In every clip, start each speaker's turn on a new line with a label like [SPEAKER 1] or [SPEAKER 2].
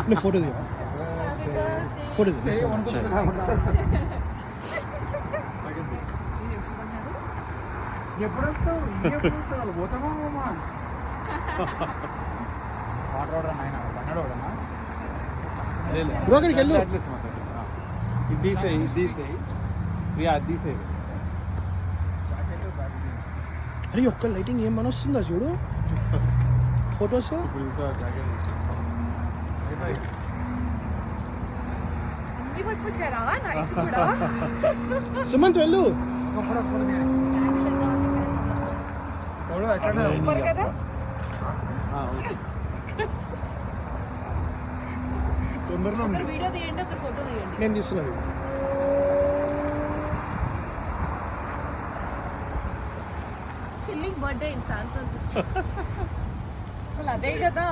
[SPEAKER 1] నువ్వు ఫోటో దిగా ఫోటో దిగా
[SPEAKER 2] ఎప్పుడు వస్తావు ఇంకెప్పుడు వస్తావు పోతామా వాటర్ ఆయన బండోడనా
[SPEAKER 1] బ్రో అక్కడికి వెళ్ళు
[SPEAKER 3] ఇది తీసేయి ప్రియా అది తీసేయి.
[SPEAKER 1] అరే ఒక్క లైటింగ్ ఏం మన వస్తుందా చూడు ఫొటోస్ సుమంత్ వెళ్ళు
[SPEAKER 4] వీడియో తీయండి ఒక ఫోటో తీయండి.
[SPEAKER 1] నేను తీస్తున్నాను
[SPEAKER 4] chilling birthday in San Francisco. అసలు అదే కదా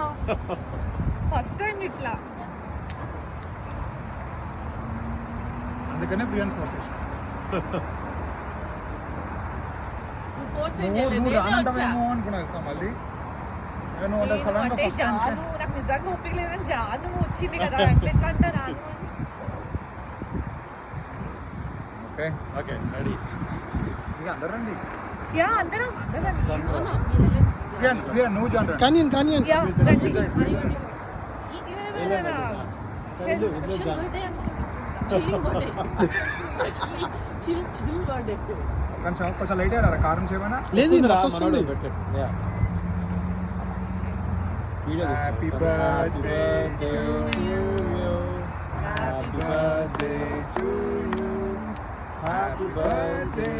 [SPEAKER 4] ఫస్ట్ టైం ఇట్లా.
[SPEAKER 2] అందుకనే ప్రియాన్ ఫోర్స్
[SPEAKER 4] నువ్వు
[SPEAKER 2] రానంటావేమో అనుకున్నా తెలుసా మళ్ళీ నేను అంటే సడన్ గా ఫస్ట్
[SPEAKER 4] నాకు నిజంగా ఓపిక లేదని జాను వచ్చింది కదా అట్లా ఎట్లా అంటారా అని.
[SPEAKER 2] Okay
[SPEAKER 3] okay ready.
[SPEAKER 2] ఇక అందరూ రండి
[SPEAKER 4] యా అందరం
[SPEAKER 2] ప్రియా నువ్వు జాన్
[SPEAKER 1] కానియన్ కానియన్
[SPEAKER 4] యా రండి. Special birthday chilling birthday chill birthday.
[SPEAKER 2] కొంచెం లైట్ అయ్యారా కారం చేయమన్నా
[SPEAKER 1] లేదు రస్ వస్తుంది
[SPEAKER 2] happy birthday to you happy birthday to you happy birthday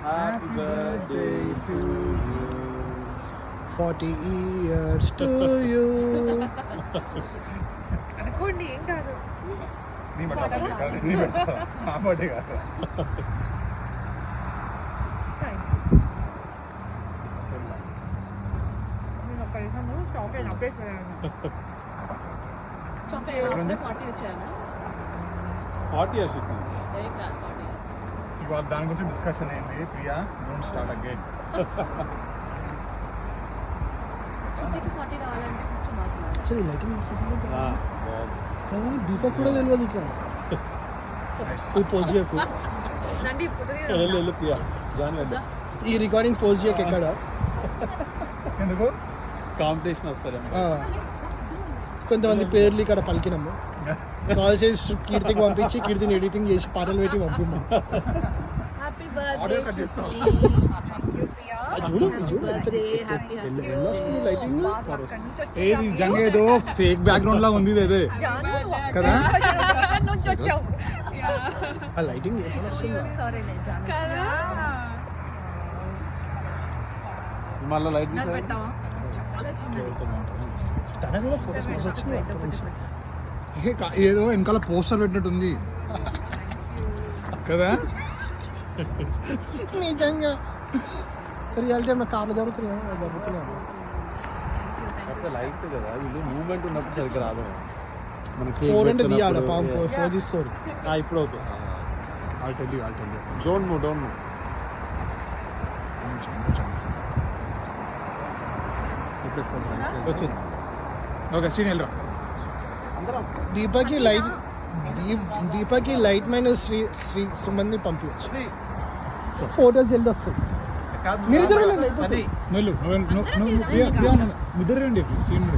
[SPEAKER 2] happy birthday to you
[SPEAKER 1] 40 years to you.
[SPEAKER 4] అనుకోండి ఏం కాదు.
[SPEAKER 2] నీ బర్త్డే నా బర్త్డే కాదు.
[SPEAKER 4] నేను ఒక నిమిషం షాప్ అయిన అప్డేట్ చేయాలి. షాప్ అయిన 40 వచ్చాయనా
[SPEAKER 3] 40 అశ్వితి
[SPEAKER 2] ఇవాళ దాని గురించి డిస్కషన్ అయింది. Priya don't start again.
[SPEAKER 4] చుట్టికి 40 రావాలంటే ఫస్ట్ మాట్లాడాలి.
[SPEAKER 1] అసలు ఈ లైటింగ్ వస్తుంది కదా దీపక్ కూడా తెలియదు ఇట్లా ఈ పోజ్ చేయకు
[SPEAKER 4] నండి ఇప్పుడు
[SPEAKER 3] వెళ్ళు ప్రియా జాన్ వెళ్ళు.
[SPEAKER 1] ఈ రికార్డింగ్ పోజ్ చేయకు ఎక్కడ
[SPEAKER 2] ఎందుకు
[SPEAKER 3] కాంపిటీషన్ వస్తారు.
[SPEAKER 1] కొంతమంది పేర్లు ఇక్కడ పలికినాము కాల్ చేసి కీర్తికి పంపించి కీర్తిని ఎడిటింగ్ చేసి పాటలు పెట్టి పంపిన్నాం.
[SPEAKER 4] హ్యాపీ
[SPEAKER 2] ఆడియో కట్
[SPEAKER 4] బర్త్డే
[SPEAKER 2] చేస్తాం.
[SPEAKER 1] చూడు చూడు వస్తుంది లైటింగ్
[SPEAKER 2] ఏది జంగ్ ఏదో ఫేక్ బ్యాక్గ్రౌండ్ లాగా ఉంది ఇదే కదా.
[SPEAKER 4] నుంచి వచ్చావు
[SPEAKER 1] ఆ లైటింగ్ ఏమైనా వస్తుందా
[SPEAKER 3] మళ్ళీ లైట్
[SPEAKER 4] పెట్టావా చాలా చిన్నది.
[SPEAKER 1] తన కూడా ఫోటోస్ మిస్ వచ్చినాయి అక్కడ నుంచి
[SPEAKER 2] ఏదో వెనకాల పోస్టర్ పెట్టినట్టుంది కదా.
[SPEAKER 1] నిజంగా రియాలిటీ ఏమన్నా కార్లు జరుగుతున్నాయా
[SPEAKER 3] లైట్స్ కదా వీళ్ళు మూవ్మెంట్ ఉన్నప్పుడు సరిగ్గా రాదు. మనకి
[SPEAKER 1] 4 అంటే తీయాలి పాము 4 తీస్తారు.
[SPEAKER 3] ఇప్పుడు okay.
[SPEAKER 2] I'll tell you.
[SPEAKER 3] Don't move
[SPEAKER 2] వచ్చింది. ఓకే శ్రీని వెళ్ళరా.
[SPEAKER 1] దీపకి లైట్ మైన శ్రీ సుమంది పంపించచ్చు ఫోటోస్ జల్ది వస్తాయి. మీరు ఇద్దరు
[SPEAKER 2] ఇద్దరు రండి శ్రీని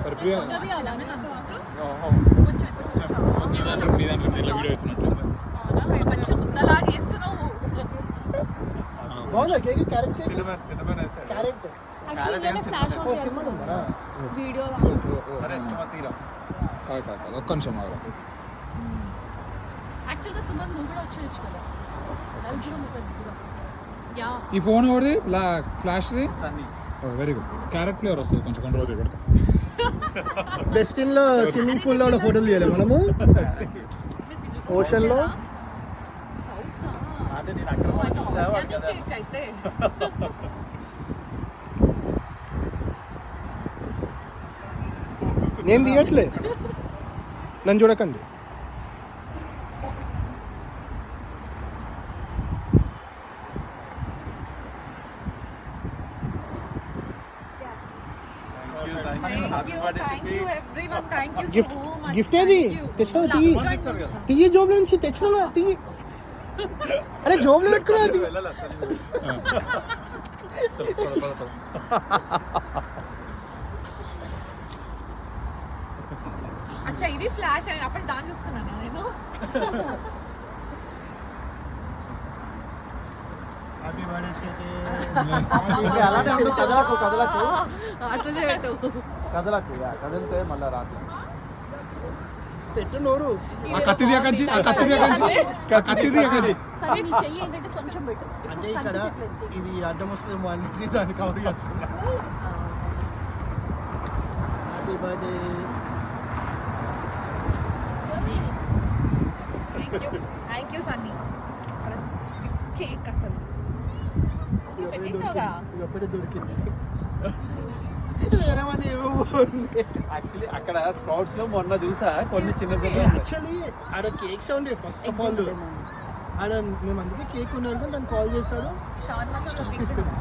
[SPEAKER 2] సరే ప్రియా మీ దాంట్లో వీడియో అవుతున్నట్టు
[SPEAKER 1] బాగుందా కేక్ క్యారెక్టర్
[SPEAKER 4] వీడియో
[SPEAKER 2] ఒక్క నిమిషం
[SPEAKER 4] యాక్చువల్గా సుమంత్ నువ్వు కూడా వచ్చేయచ్చు కదా.
[SPEAKER 2] ఈ ఫోన్ ఎవరిది ఫ్లాష్ది వెరీ గుడ్. క్యారెట్ ఫ్లేవర్ వస్తుంది కొంచెం కొన్ని రోజులు కూడా.
[SPEAKER 1] డెస్టిన్ లో స్విమ్మింగ్ పూల్ లో ఫోటోలు తీయాలి మనము ఓషన్ లో.
[SPEAKER 4] అయితే
[SPEAKER 1] నేను తీయట్లే నన్ను చూడకండి.
[SPEAKER 4] everyone. Thank you
[SPEAKER 1] gift
[SPEAKER 4] so much.
[SPEAKER 1] Gift ఏది
[SPEAKER 4] Thank you.
[SPEAKER 1] తెచ్చినావు
[SPEAKER 4] Love
[SPEAKER 1] తీయి
[SPEAKER 4] God.
[SPEAKER 1] తీయి జోబులో నుంచి తెచ్చినావా తీయి అరే జోబులో పెట్టుకున్నా తీయి
[SPEAKER 4] అచ్చా ఇది ఫ్లాష్ అని అప్పుడు దాన్ని చూస్తున్నాను నేను.
[SPEAKER 1] హ్యాపీ బర్త్డే శ్వేతే
[SPEAKER 3] అలానే ఉండు, కదలకు కదలకు
[SPEAKER 4] అట్లనే పెట్టు.
[SPEAKER 3] కదలకు కదిలితే మళ్ళీ రాత్రి
[SPEAKER 1] పెట్టు నోరు
[SPEAKER 2] ఆ కత్తిది అక్కడి ఆ కత్తిది అక్కడి
[SPEAKER 5] సరే నీ చెయ్యి ఏంటంటే కొంచెం పెట్టు
[SPEAKER 1] అంటే ఇక్కడ ఇది అడ్డం వస్తుందేమో అనేసి దాన్ని కవర్ చేస్తున్నా happy birthday
[SPEAKER 4] thank you Sunny. Cake అసలు పెట్టేసావుగా.
[SPEAKER 1] ఇది ఒకటే దొరికింది వేరేవన్నీ ఏమో
[SPEAKER 3] యాక్చువల్లీ అక్కడ స్ప్రౌట్స్ లో మొన్న చూసా కొన్ని చిన్న చిన్న
[SPEAKER 1] యాక్చువల్లీ ఆడ కేక్స్ ఉండే ఫస్ట్ ఆఫ్ ఆల్ ఆడ మేము అందుకే కేక్ ఉన్నాను దాన్ని కాల్ చేశాడు
[SPEAKER 4] షార్మా
[SPEAKER 1] తీసుకున్నాం